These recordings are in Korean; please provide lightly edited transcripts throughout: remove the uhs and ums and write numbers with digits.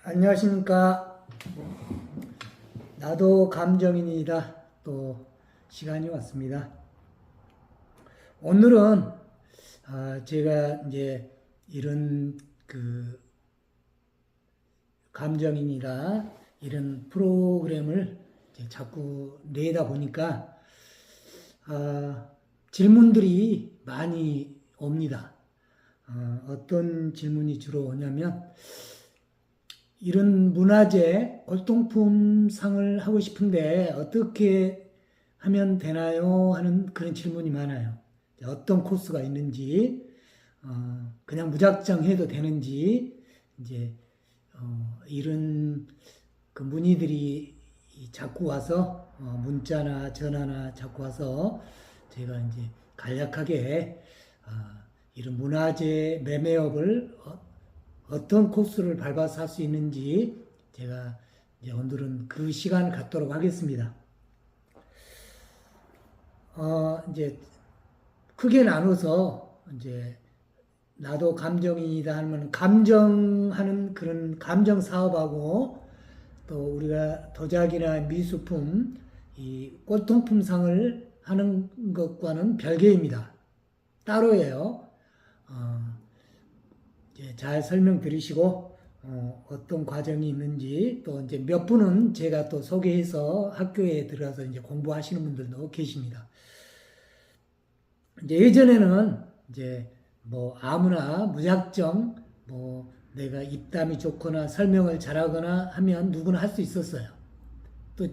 안녕하십니까. 나도 감정인이다. 또 시간이 왔습니다. 오늘은 제가 이제 이런 감정인이다 이런 프로그램을 이제 자꾸 내다 보니까 질문들이 많이 옵니다. 어떤 질문이 주로 오냐면, 이런 문화재 골동품상을 하고 싶은데 어떻게 하면 되나요? 하는 그런 질문이 많아요. 어떤 코스가 있는지, 그냥 무작정 해도 되는지, 이제 이런 문의들이 자꾸 와서 문자나 전화나 자꾸 와서 제가 이제 간략하게 이런 문화재 매매업을 어떤 코스를 밟아서 할 수 있는지 제가 이제 오늘은 그 시간을 갖도록 하겠습니다. 이제 크게 나눠서 이제 나도 감정인이다 하면 감정하는 그런 감정 사업하고, 또 우리가 도자기나 미술품, 이 꽃동품상을 하는 것과는 별개입니다. 따로예요. 잘 설명드리시고 어떤 과정이 있는지, 또 이제 몇 분은 제가 또 소개해서 학교에 들어가서 이제 공부하시는 분들도 계십니다. 이제 예전에는 이제 뭐 아무나 무작정 뭐 내가 입담이 좋거나 설명을 잘하거나 하면 누구나 할 수 있었어요. 또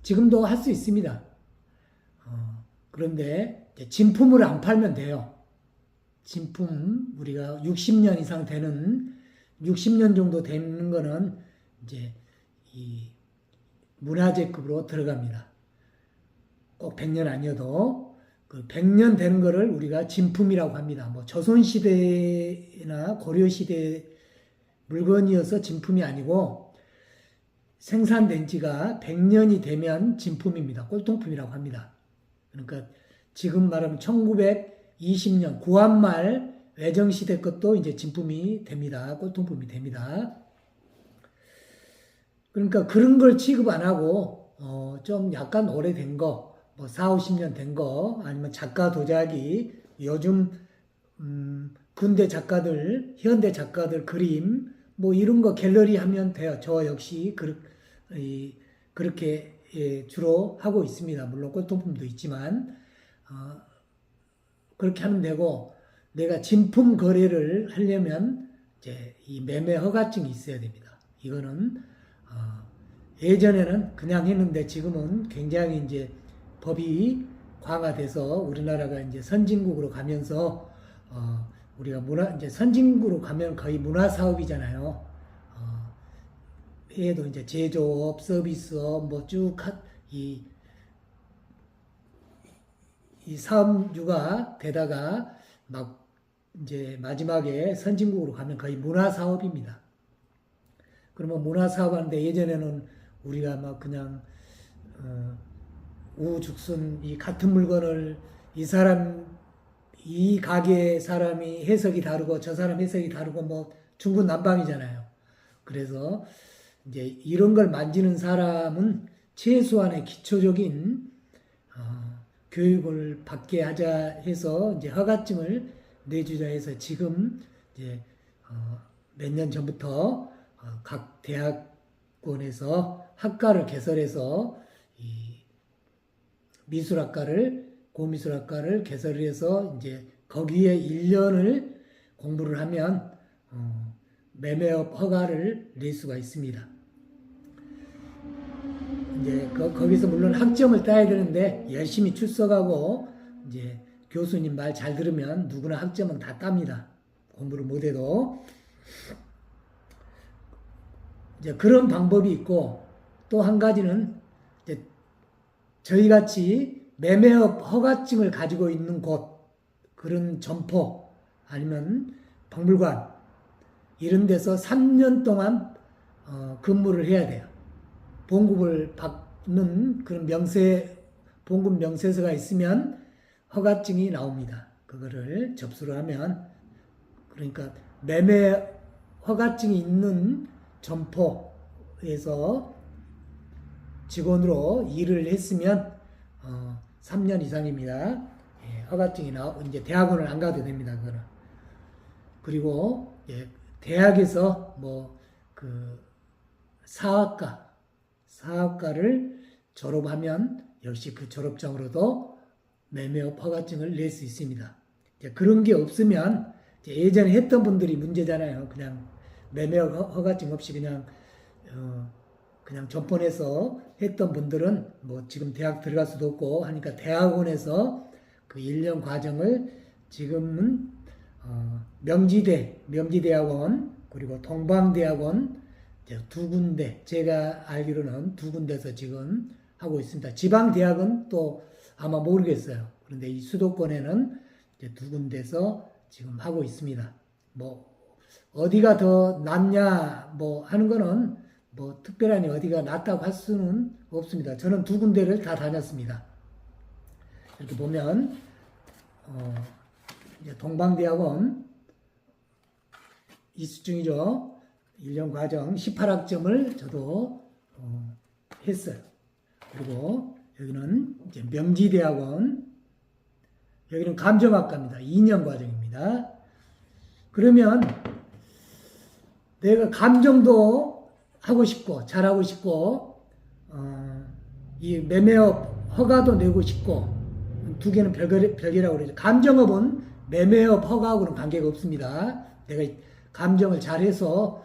지금도 할 수 있습니다. 그런데 진품을 안 팔면 돼요. 진품, 우리가 60년 이상 되는, 60년 정도 되는 거는 이제 이 문화재급으로 들어갑니다. 꼭 100년 아니어도 그 100년 되는 거를 우리가 진품이라고 합니다. 뭐 조선시대나 고려시대 물건이어서 진품이 아니고, 생산된 지가 100년이 되면 진품입니다. 꼴통품이라고 합니다. 그러니까 지금 말하면 1920년 구한말 외정시대 것도 이제 진품이 됩니다. 꼴통품이 됩니다. 그러니까 그런 걸 취급 안 하고 좀 약간 오래된 거, 뭐 4, 50년 된 거, 아니면 작가 도자기, 요즘 근대 작가들, 현대 작가들 그림, 뭐 이런 거 갤러리 하면 돼요. 저 역시 그렇게 주로 하고 있습니다. 물론 꼴통품도 있지만 그렇게 하면 되고, 내가 진품 거래를 하려면 이제 이 매매 허가증이 있어야 됩니다. 이거는 예전에는 그냥 했는데 지금은 굉장히 이제 법이 강화돼서 우리나라가 이제 선진국으로 가면서 우리가 이제 선진국으로 가면 거의 문화 사업이잖아요. 해도 이제 제조업, 서비스업 뭐 쭉 이 사업류가 되다가 막 이제 마지막에 선진국으로 가면 거의 문화 사업입니다. 그러면 문화 사업 하는데, 예전에는 우리가 막 그냥 우후죽순 이 같은 물건을 이 가게 사람이 해석이 다르고 저 사람 해석이 다르고 뭐 중구난방이잖아요. 그래서 이제 이런 걸 만지는 사람은 최소한의 기초적인 교육을 받게 하자 해서 이제 허가증을 내주자 해서 지금 이제 몇 년 전부터 각 대학원에서 학과를 개설해서 이 고미술학과를 개설해서 이제 거기에 1년을 공부를 하면 매매업 허가를 낼 수가 있습니다. 이제 거기서 물론 학점을 따야 되는데, 열심히 출석하고 이제 교수님 말 잘 들으면 누구나 학점은 다 땁니다. 공부를 못해도. 이제 그런 방법이 있고, 또 한 가지는 이제 저희같이 매매업 허가증을 가지고 있는 곳, 그런 점포 아니면 박물관 이런 데서 3년 동안 근무를 해야 돼요. 봉급을 그런 봉급 명세서가 있으면 허가증이 나옵니다. 그거를 접수를 하면, 그러니까 매매 허가증이 있는 점포에서 직원으로 일을 했으면 3년 이상입니다. 예, 허가증이 이제 대학원을 안 가도 됩니다. 그거는. 그리고 예, 대학에서 그 사학과를 졸업하면 역시 그 졸업장으로도 매매업 허가증을 낼 수 있습니다. 그런 게 없으면 예전에 했던 분들이 문제잖아요. 그냥 매매업 허가증 없이 그냥 전폰에서 했던 분들은 지금 대학 들어갈 수도 없고 하니까 대학원에서 그 1년 과정을 지금은 명지대학원 그리고 동방대학원 두 군데, 제가 알기로는 두 군데서 지금 하고 있습니다. 지방대학은 또 아마 모르겠어요. 그런데 이 수도권에는 두 군데서 지금 하고 있습니다. 어디가 더 낫냐 하는 거는 특별하니 어디가 낫다고 할 수는 없습니다. 저는 두 군데를 다 다녔습니다. 이렇게 보면 이제 동방대학원 이수중이죠. 1년 과정 18학점을 저도 했어요. 그리고 여기는 이제 명지대학원, 여기는 감정학과입니다. 2년 과정입니다. 그러면 내가 감정도 하고 싶고 잘하고 싶고 이 매매업 허가도 내고 싶고 두 개는 별개라고 그러죠. 감정업은 매매업 허가하고는 관계가 없습니다. 내가 감정을 잘해서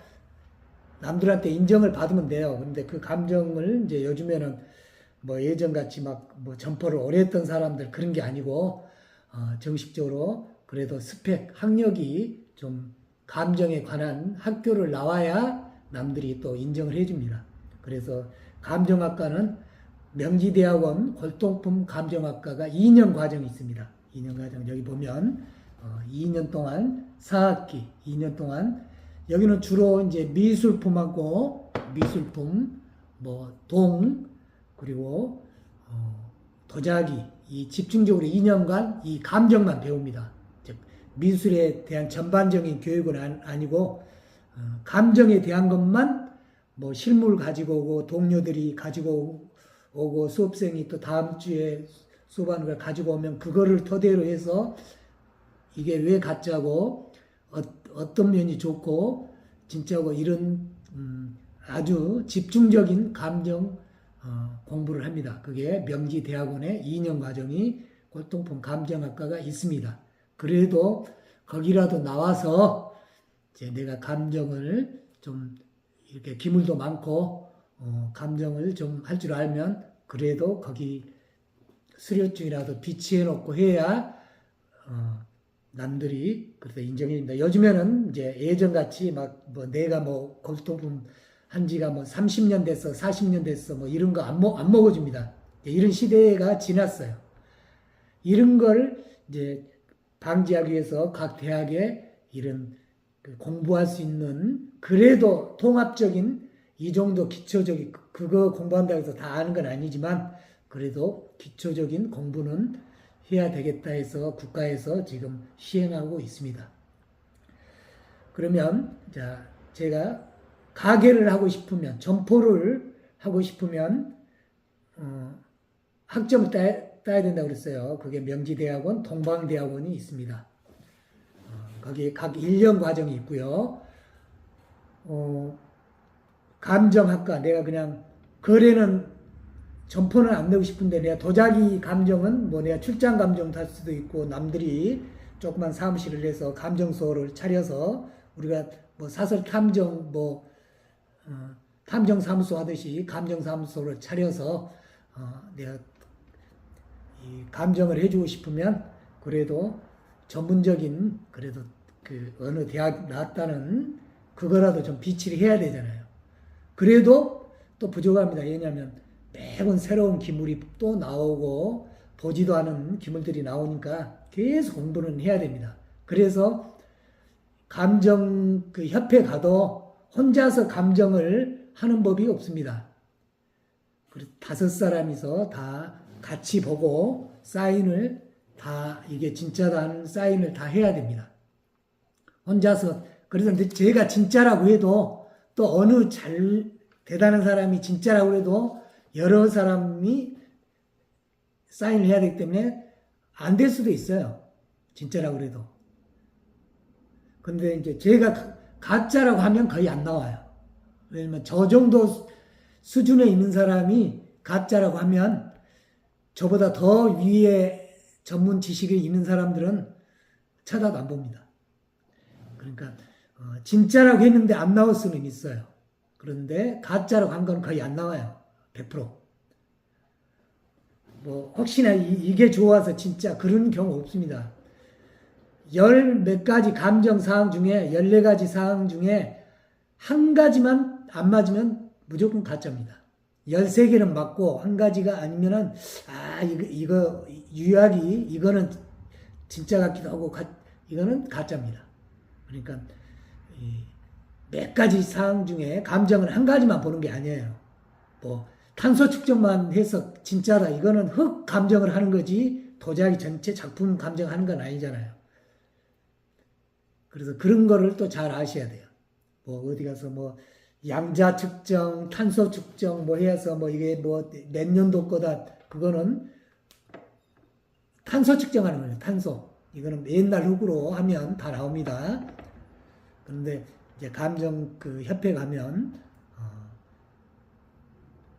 남들한테 인정을 받으면 돼요. 그런데 그 감정을 이제 요즘에는 예전같이 점포를 오래 했던 사람들 그런 게 아니고 정식적으로 그래도 스펙, 학력이 좀 감정에 관한 학교를 나와야 남들이 또 인정을 해줍니다. 그래서 감정학과는 명지대학원 골동품 감정학과가 2년 과정이 있습니다. 2년 과정 여기 보면 2년 동안 4학기 2년 동안 여기는 주로 이제 미술품하고 미술품 그리고 도자기 이 집중적으로 2년간 이 감정만 배웁니다. 즉 미술에 대한 전반적인 교육은 아니고 감정에 대한 것만 실물 가지고 오고 동료들이 가지고 오고 수업생이 또 다음 주에 수업하는 걸 가지고 오면 그거를 토대로 해서 이게 왜 가짜고 어떤 면이 좋고 진짜고 이런 아주 집중적인 감정 공부를 합니다. 그게 명지대학원의 2년 과정이 골동품 감정학과가 있습니다. 그래도 거기라도 나와서 이제 내가 감정을 좀 이렇게 기물도 많고 감정을 좀 할 줄 알면 그래도 거기 수료증이라도 비치해 놓고 해야 남들이 그래서 인정해줍니다. 요즘에는 이제 예전같이 내가 골동품 한 지가 30년 됐어, 40년 됐어, 이런 거 안 먹어줍니다. 이런 시대가 지났어요. 이런 걸 이제 방지하기 위해서 각 대학에 이런 공부할 수 있는 그래도 통합적인 이 정도 기초적인 그거 공부한다고 해서 다 아는 건 아니지만 그래도 기초적인 공부는 해야 되겠다 해서 국가에서 지금 시행하고 있습니다. 그러면 제가 가게를 하고 싶으면 점포를 하고 싶으면 학점을 따야 된다고 그랬어요. 그게 명지대학원, 동방대학원이 있습니다. 거기 각 1년 과정이 있고요. 감정학과 내가 그냥 거래는 점포는 안 내고 싶은데 내가 도자기 감정은 내가 출장 감정 탈 수도 있고 남들이 조그만 사무실을 내서 감정소를 차려서 우리가 사설 탐정 탐정 사무소 하듯이 감정 사무소를 차려서 내가 이 감정을 해주고 싶으면 그래도 전문적인 그래도 그 어느 대학 나왔다는 그거라도 좀 비치를 해야 되잖아요. 그래도 또 부족합니다. 왜냐하면 매번 새로운 기물이 또 나오고 보지도 않은 기물들이 나오니까 계속 공부는 해야 됩니다. 그래서 감정 협회 가도 혼자서 감정을 하는 법이 없습니다. 다섯 사람이서 다 같이 보고 사인을 다 이게 진짜다 하는 사인을 다 해야 됩니다. 혼자서 그래서 제가 진짜라고 해도 또 어느 잘 대단한 사람이 진짜라고 해도 여러 사람이 사인을 해야 되기 때문에 안 될 수도 있어요. 진짜라고 해도. 근데 이제 제가 가짜라고 하면 거의 안 나와요. 왜냐면 저 정도 수준에 있는 사람이 가짜라고 하면 저보다 더 위에 전문 지식이 있는 사람들은 쳐다도 안 봅니다. 그러니까 진짜라고 했는데 안 나올 수는 있어요. 그런데 가짜라고 한 건 거의 안 나와요. 100%. 뭐 혹시나 이게 좋아서 진짜 그런 경우 없습니다. 열 몇 가지 감정 사항 중에 14가지 사항 중에 한 가지만 안 맞으면 무조건 가짜입니다. 13개는 맞고 한 가지가 아니면은 이거 유약이 이거는 진짜 같기도 하고 이거는 가짜입니다. 그러니까 몇 가지 사항 중에 감정은 한 가지만 보는 게 아니에요. 뭐 탄소 측정만 해서 진짜다 이거는 흑 감정을 하는 거지 도자기 전체 작품 감정하는 건 아니잖아요. 그래서 그런 거를 또 잘 아셔야 돼요. 뭐 어디 가서 뭐 양자 측정, 탄소 측정 뭐 해서 뭐 이게 뭐 몇 년도 거다 그거는 탄소 측정하는 거예요. 탄소. 이거는 옛날 흙으로 하면 다 나옵니다. 그런데 이제 감정 그 협회 가면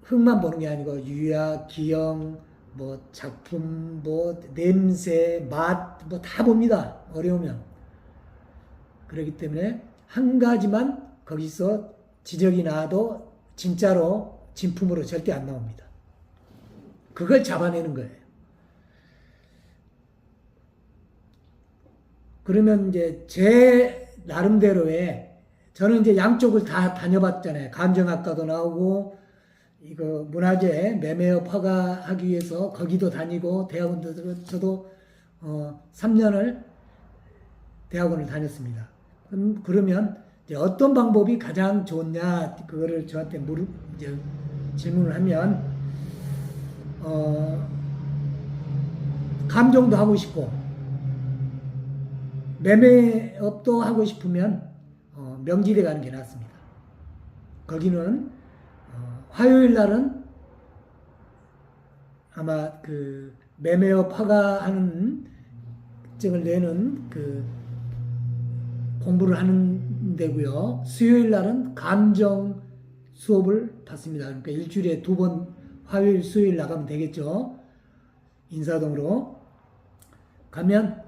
흙만 보는 게 아니고 유야, 기형, 뭐 작품, 뭐 냄새, 맛 뭐 다 봅니다. 어려우면. 그렇기 때문에 한 가지만 거기서 지적이 나와도 진짜로 진품으로 절대 안 나옵니다. 그걸 잡아내는 거예요. 그러면 이제 제 나름대로의 저는 이제 양쪽을 다 다녀봤잖아요. 감정학과도 나오고 이거 문화재 매매업 허가하기 위해서 거기도 다니고 대학원도 저도 3년을 대학원을 다녔습니다. 그러면 이제 어떤 방법이 가장 좋냐 그거를 저한테 이제 질문을 하면 감정도 하고 싶고 매매업도 하고 싶으면 명지대 가는 게 낫습니다. 거기는 화요일 날은 아마 그 매매업 허가하는 증을 내는 그 공부를 하는 데고요. 수요일 날은 감정 수업을 받습니다. 그러니까 일주일에 2번 화요일 수요일 나가면 되겠죠. 인사동으로 가면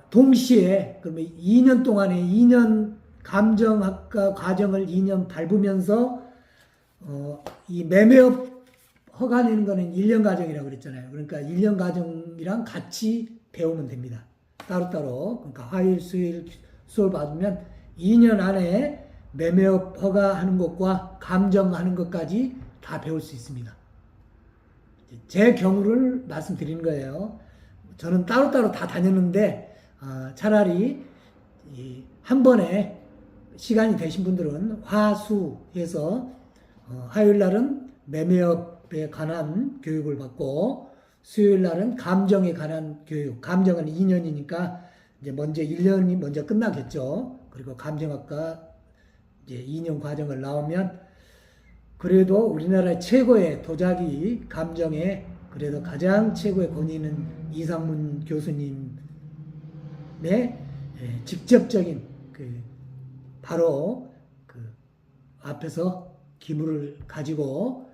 동시에 그러면 2년 동안에 2년 감정학과 과정을 2년 밟으면서 이 매매업 허가 내는 거는 1년 과정이라고 그랬잖아요. 그러니까 1년 과정이랑 같이 배우면 됩니다. 따로따로. 그러니까 화요일, 수요일 수업을 받으면 2년 안에 매매업 허가하는 것과 감정하는 것까지 다 배울 수 있습니다. 제 경우를 말씀드리는 거예요. 저는 따로따로 다 다녔는데 차라리 한 번에 시간이 되신 분들은 화수해서 화요일 날은 매매업에 관한 교육을 받고 수요일 날은 감정에 관한 교육. 감정은 2년이니까 이제 먼저 1년이 먼저 끝나겠죠. 그리고 감정학과 이제 2년 과정을 나오면 그래도 우리나라 최고의 도자기 감정에 그래도 가장 최고의 권위는 이상문 교수님의 직접적인 바로 그 앞에서 기물을 가지고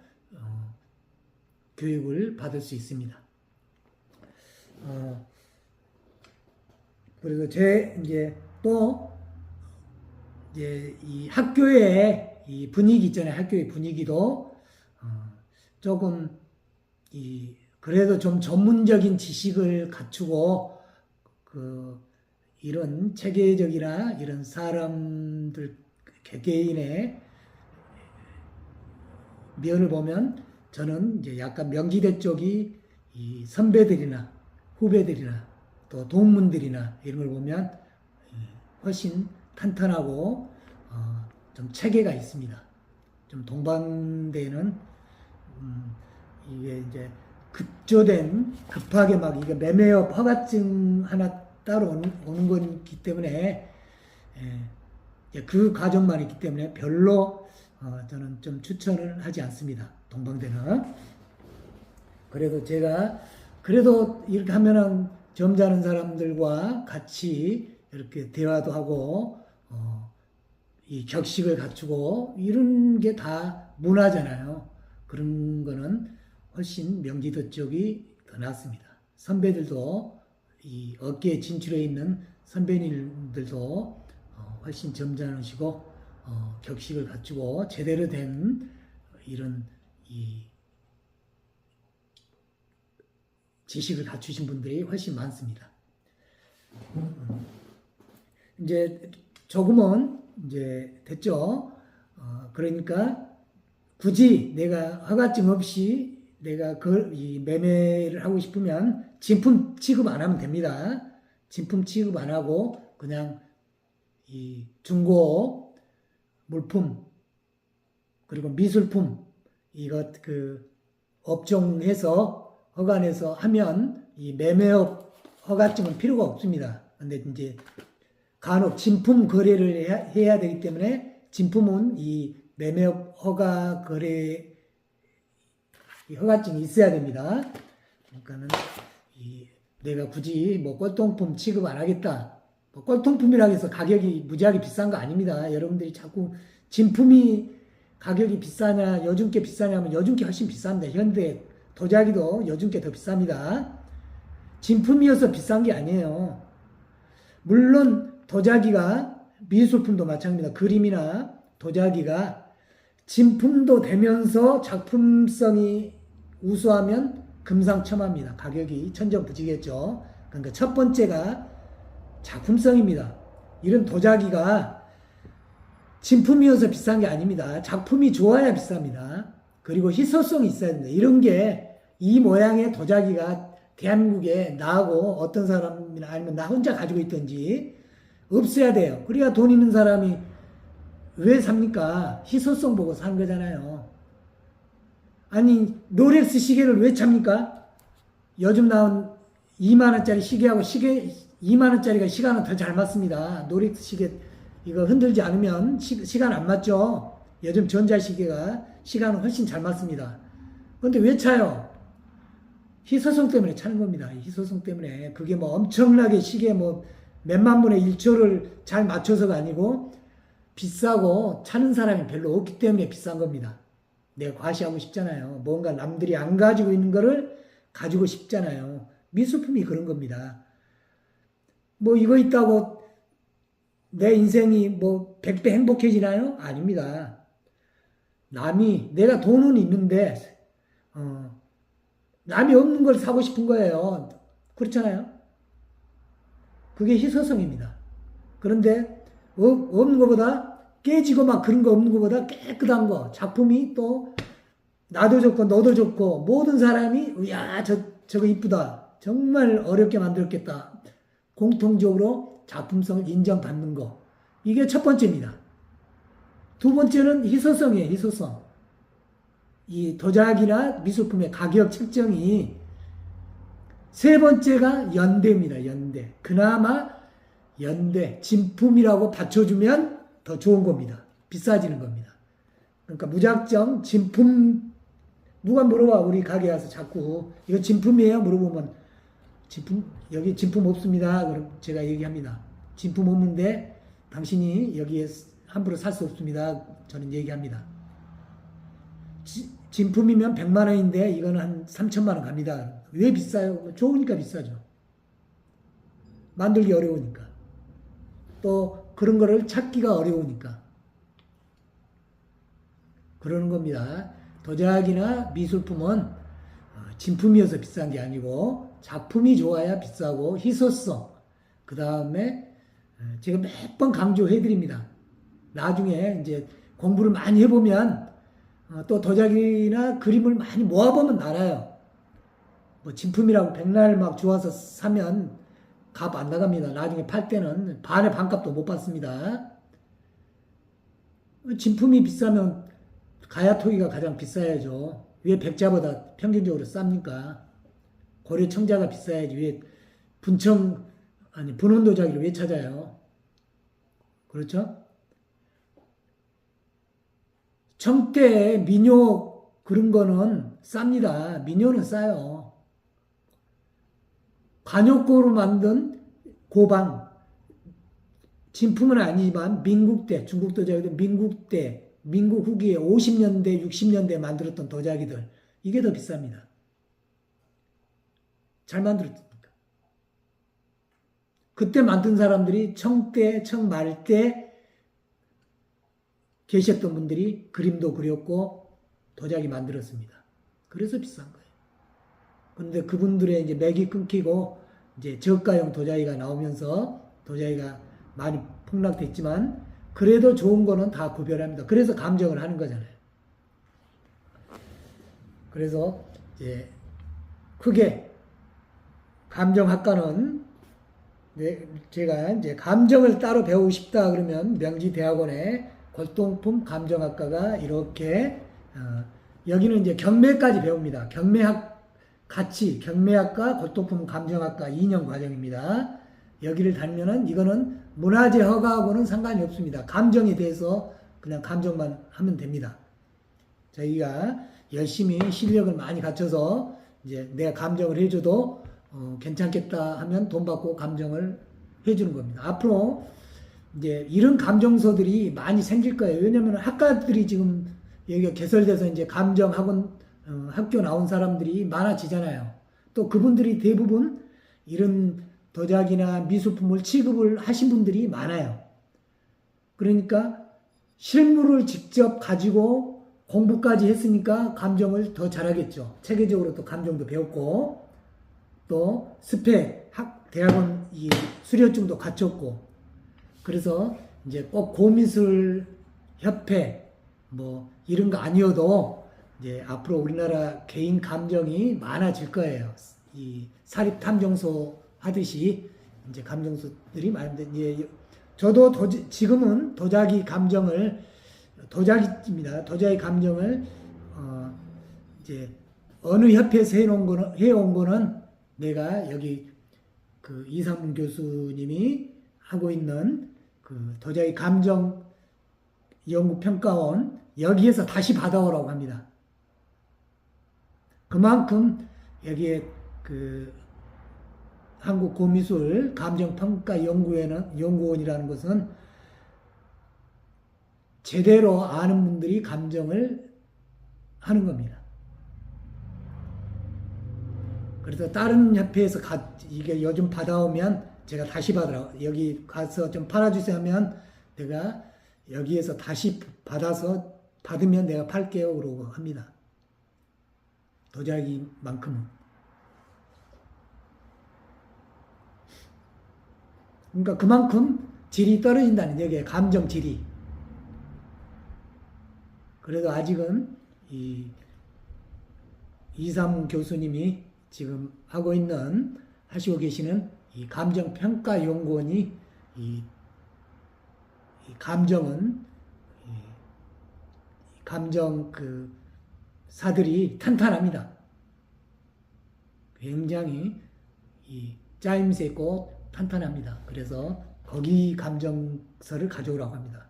교육을 받을 수 있습니다. 그래서 이제 또 이제 이 학교의 이 분위기 있잖아요. 학교의 분위기도 조금 그래도 좀 전문적인 지식을 갖추고 이런 체계적이나 이런 사람들 개개인의 면을 보면 저는 이제 약간 명지대 쪽이 이 선배들이나 후배들이나 또 동문들이나 이런 걸 보면 훨씬 탄탄하고 좀 체계가 있습니다. 좀 동방대는 이게 이제 급하게 막 이게 매매업 허가증 하나 따로 오는 거기 때문에 그 과정만 있기 때문에 별로 저는 좀 추천을 하지 않습니다. 동방대는. 그래도 제가 그래도 이렇게 하면은 점잖은 사람들과 같이 이렇게 대화도 하고 이 격식을 갖추고 이런 게 다 문화잖아요. 그런 거는 훨씬 명지도 쪽이 더 낫습니다. 선배들도 이 업계에 진출해 있는 선배님들도 훨씬 점잖으시고 격식을 갖추고 제대로 된 이런 이 지식을 갖추신 분들이 훨씬 많습니다. 이제 조금은 이제 됐죠. 그러니까 굳이 내가 허가증 없이 내가 이 매매를 하고 싶으면 진품 취급 안 하면 됩니다. 진품 취급 안 하고 그냥 이 중고 물품 그리고 미술품 이것 그 업종에서 허가내서 하면 이 매매업 허가증은 필요가 없습니다. 근데 이제 간혹 진품 거래를 해야 되기 때문에 진품은 이 매매업 허가 거래 허가증이 있어야 됩니다. 그러니까는 내가 굳이 뭐 꼴통품 취급 안 하겠다. 뭐 꼴통품이라고 해서 가격이 무지하게 비싼 거 아닙니다. 여러분들이 자꾸 진품이 가격이 비싸냐, 요즘 게 비싸냐면 요즘 게 훨씬 비쌉니다. 현대 도자기도 요즘 게 더 비쌉니다. 진품이어서 비싼 게 아니에요. 물론 도자기가 미술품도 마찬가지입니다. 그림이나 도자기가 진품도 되면서 작품성이 우수하면 금상첨화입니다. 가격이 천정부지겠죠. 그러니까 첫 번째가 작품성입니다. 이런 도자기가 진품이어서 비싼 게 아닙니다. 작품이 좋아야 비쌉니다. 그리고 희소성이 있어야 됩니다. 이런 게 이 모양의 도자기가 대한민국에 나하고 어떤 사람이나 아니면 나 혼자 가지고 있든지 없어야 돼요. 그래야 돈 있는 사람이 왜 삽니까? 희소성 보고 사는 거잖아요. 아니 롤렉스 시계를 왜 찹니까? 요즘 나온 2만원짜리 시계하고 2만원짜리가 시간은 더 잘 맞습니다. 롤렉스 시계 이거 흔들지 않으면 시간 안 맞죠? 요즘 전자시계가 시간은 훨씬 잘 맞습니다. 그런데 왜 차요? 희소성 때문에 차는 겁니다. 희소성 때문에. 그게 뭐 엄청나게 시계 뭐 몇만 분의 1초를 잘 맞춰서가 아니고 비싸고 차는 사람이 별로 없기 때문에 비싼 겁니다. 내가 과시하고 싶잖아요. 뭔가 남들이 안 가지고 있는 거를 가지고 싶잖아요. 미술품이 그런 겁니다. 뭐 이거 있다고 내 인생이 뭐 100배 행복해지나요? 아닙니다. 내가 돈은 있는데 남이 없는 걸 사고 싶은 거예요. 그렇잖아요. 그게 희소성입니다. 그런데 없는 것보다 깨지고 막 그런 거 없는 것보다 깨끗한 거 작품이 또 나도 좋고 너도 좋고 모든 사람이 야 저거 이쁘다. 정말 어렵게 만들었겠다. 공통적으로 작품성을 인정받는 거. 이게 첫 번째입니다. 두 번째는 희소성이에요. 희소성. 이 도자기나 미술품의 가격 책정이 세 번째가 연대입니다. 연대. 그나마 연대, 진품이라고 받쳐주면 더 좋은 겁니다. 비싸지는 겁니다. 그러니까 무작정 진품 누가 물어봐 우리 가게 와서 자꾸 이거 진품이에요? 물어보면 여기 진품 없습니다. 그럼 제가 얘기합니다. 진품 없는데 당신이 여기에 함부로 살 수 없습니다. 저는 얘기합니다. 진품이면 100만 원인데 이거는 한 3천만 원 갑니다. 왜 비싸요? 좋으니까 비싸죠. 만들기 어려우니까. 또 그런 거를 찾기가 어려우니까. 그러는 겁니다. 도자기나 미술품은 진품이어서 비싼 게 아니고 작품이 좋아야 비싸고 희소성. 그 다음에 제가 몇 번 강조해 드립니다. 나중에 이제 공부를 많이 해보면 또 도자기나 그림을 많이 모아보면 알아요. 뭐 진품이라고 백날 막 좋아서 사면 값 안 나갑니다. 나중에 팔 때는 반의 반값도 못 받습니다. 진품이 비싸면 가야토기가 가장 비싸야죠. 왜 백자보다 평균적으로 쌉니까? 고려 청자가 비싸야지 왜 분원 도자기를 왜 찾아요? 그렇죠? 청대 민요 그런 거는 쌉니다. 민요는 싸요. 관역고로 만든 고방 진품은 아니지만 민국 때 중국 도자기들 민국 때 민국 후기에 50년대 60년대에 만들었던 도자기들 이게 더 비쌉니다. 잘 만들었습니다. 그때 만든 사람들이 청때 청말때 계셨던 분들이 그림도 그렸고 도자기 만들었습니다. 그래서 비싼 거예요. 그런데 그분들의 이제 맥이 끊기고 이제 저가형 도자기가 나오면서 도자기가 많이 폭락됐지만 그래도 좋은 거는 다 구별합니다. 그래서 감정을 하는 거잖아요. 그래서 이제 크게 감정학과는 제가 이제 감정을 따로 배우고 싶다 그러면 명지대학원에 골동품 감정학과가 이렇게 여기는 이제 경매까지 배웁니다. 경매학 같이 경매학과 골동품 감정학과 2년 과정입니다. 여기를 다니면은 이거는 문화재 허가하고는 상관이 없습니다. 감정에 대해서 그냥 감정만 하면 됩니다. 저희가 열심히 실력을 많이 갖춰서 이제 내가 감정을 해줘도 괜찮겠다 하면 돈 받고 감정을 해주는 겁니다. 앞으로 이제 이런 감정소들이 많이 생길 거예요. 왜냐면 학과들이 지금 여기가 개설돼서 이제 감정학원 학교 나온 사람들이 많아지잖아요. 또 그분들이 대부분 이런 도자기나 미술품을 취급을 하신 분들이 많아요. 그러니까 실물을 직접 가지고 공부까지 했으니까 감정을 더 잘하겠죠. 체계적으로 또 감정도 배웠고 또 스펙 대학원 이 수료증도 갖췄고 그래서 이제 꼭 고미술 협회 뭐 이런 거 아니어도 이제 앞으로 우리나라 개인 감정이 많아질 거예요. 이 사립 탐정소 하듯이 이제 감정소들이 많은데 이제 저도 지금은 도자기 감정을 도자기입니다. 도자기 감정을 이제 어느 협회에서 해온 거는 내가 여기 그 이상문 교수님이 하고 있는 그 도자기 감정 연구평가원 여기에서 다시 받아오라고 합니다. 그만큼 여기에 그 한국고미술 감정평가연구원이라는 것은 제대로 아는 분들이 감정을 하는 겁니다. 그래서 다른 협회에서 이게 요즘 받아오면 제가 다시 받으라 여기 가서 좀 팔아주세요 하면 내가 여기에서 다시 받으면 내가 팔게요 그러고 합니다. 도자기만큼은. 그러니까 그만큼 질이 떨어진다는 얘기예요. 감정 질이. 그래도 아직은 이삼문 교수님이 지금 하시고 계시는 이 감정평가연구원이 이 감정은 감정 그 사들이 탄탄합니다. 굉장히 짜임새 있고 탄탄합니다. 그래서 거기 감정서를 가져오라고 합니다.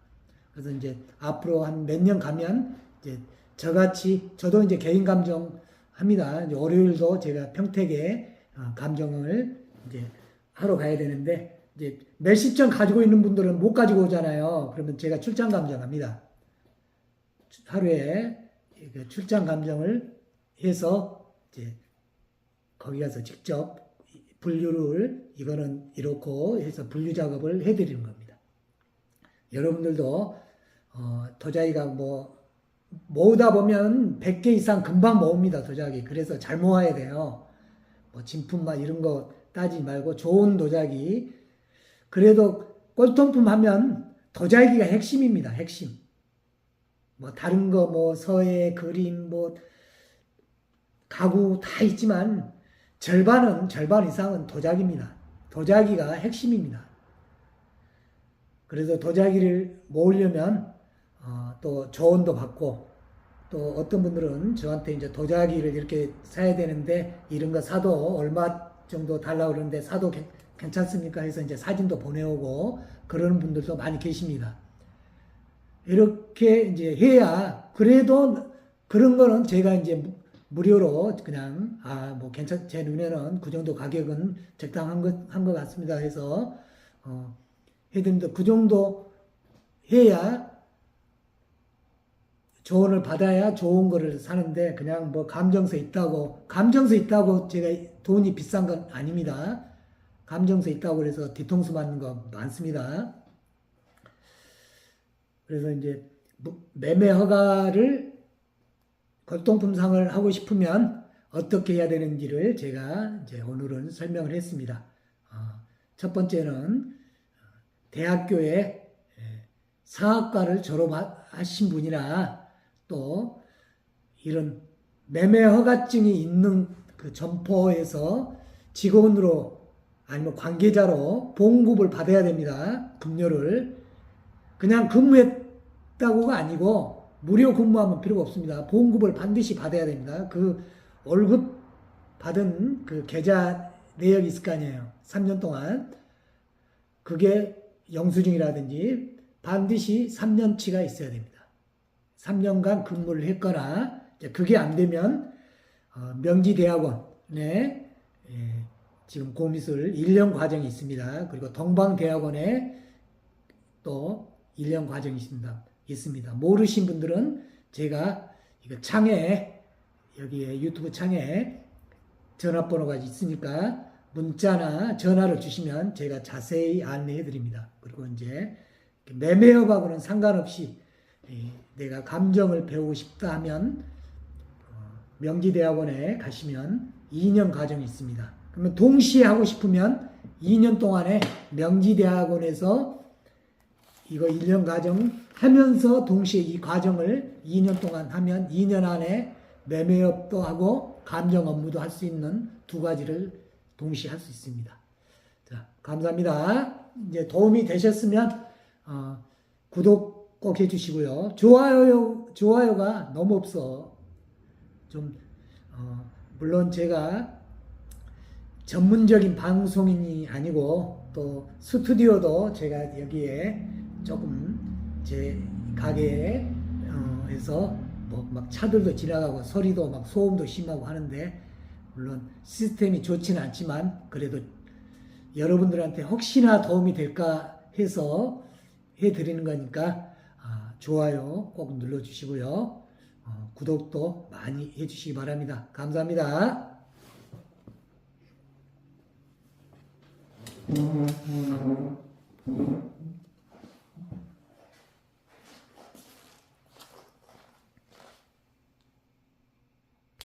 그래서 이제 앞으로 한 몇 년 가면 이제 저도 이제 개인 감정 합니다. 이제 월요일도 제가 평택에 감정을 이제 하러 가야 되는데 이제 몇십 점 가지고 있는 분들은 못 가지고 오잖아요. 그러면 제가 출장 감정합니다. 하루에 출장 감정을 해서 이제 거기 가서 직접 분류를 이거는 이렇고 해서 분류 작업을 해드리는 겁니다. 여러분들도 도자기가 모으다 보면 100개 이상 금방 모읍니다. 도자기. 그래서 잘 모아야 돼요. 진품만 이런 거 따지지 말고 좋은 도자기. 그래도 꼴통품 하면 도자기가 핵심입니다. 핵심. 다른 거 서예, 그림, 가구 다 있지만 절반 이상은 도자기입니다. 도자기가 핵심입니다. 그래서 도자기를 모으려면 또 조언도 받고 또 어떤 분들은 저한테 이제 도자기를 이렇게 사야 되는데 이런 거 사도 얼마 정도 달라고 그러는데 사도 괜찮습니까? 해서 이제 사진도 보내오고 그러는 분들도 많이 계십니다. 이렇게 이제 해야 그래도 그런 거는 제가 이제 무료로 그냥 뭐 제 눈에는 그 정도 가격은 적당한 것 같습니다. 해서 해드립니다. 그 정도 해야 조언을 받아야 좋은 거를 사는데 그냥 뭐 감정서 있다고 제가 돈이 비싼 건 아닙니다. 감정서 있다고 그래서 뒤통수 맞는 거 많습니다. 그래서 이제 매매 허가를 골동품상을 하고 싶으면 어떻게 해야 되는지를 제가 이제 오늘은 설명을 했습니다. 첫 번째는 대학교에 사학과를 졸업하신 분이나 또 이런 매매 허가증이 있는 그 점포에서 직원으로 아니면 관계자로 봉급을 받아야 됩니다. 급료를. 그냥 근무했다고가 아니고 무료 근무하면 필요가 없습니다. 봉급을 반드시 받아야 됩니다. 그 월급 받은 그 계좌 내역이 있을 거 아니에요. 3년 동안. 그게 영수증이라든지 반드시 3년치가 있어야 됩니다. 3년간 근무를 했거나 그게 안 되면 명지대학원에 지금 고미술 1년 과정이 있습니다. 그리고 동방대학원에 또 1년 과정이 있습니다. 모르신 분들은 제가 이거 창에 여기에 유튜브 창에 전화번호가 있으니까 문자나 전화를 주시면 제가 자세히 안내해 드립니다. 그리고 이제 매매업하고는 상관없이 내가 감정을 배우고 싶다 하면 명지대학원에 가시면 2년 과정이 있습니다. 그러면 동시에 하고 싶으면 2년 동안에 명지대학원에서 이거 1년 과정 하면서 동시에 이 과정을 2년 동안 하면 2년 안에 매매업도 하고 감정 업무도 할 수 있는 두 가지를 동시에 할 수 있습니다. 자, 감사합니다. 이제 도움이 되셨으면 구독 꼭 해주시고요. 좋아요가 너무 없어. 좀 물론 제가 전문적인 방송인이 아니고 또 스튜디오도 제가 여기에 조금 제 가게에 해서 뭐 막 차들도 지나가고 소리도 막 소음도 심하고 하는데 물론 시스템이 좋지는 않지만 그래도 여러분들한테 혹시나 도움이 될까 해서 해드리는 거니까 좋아요 꼭 눌러주시고요. 구독도 많이 해주시기 바랍니다. 감사합니다.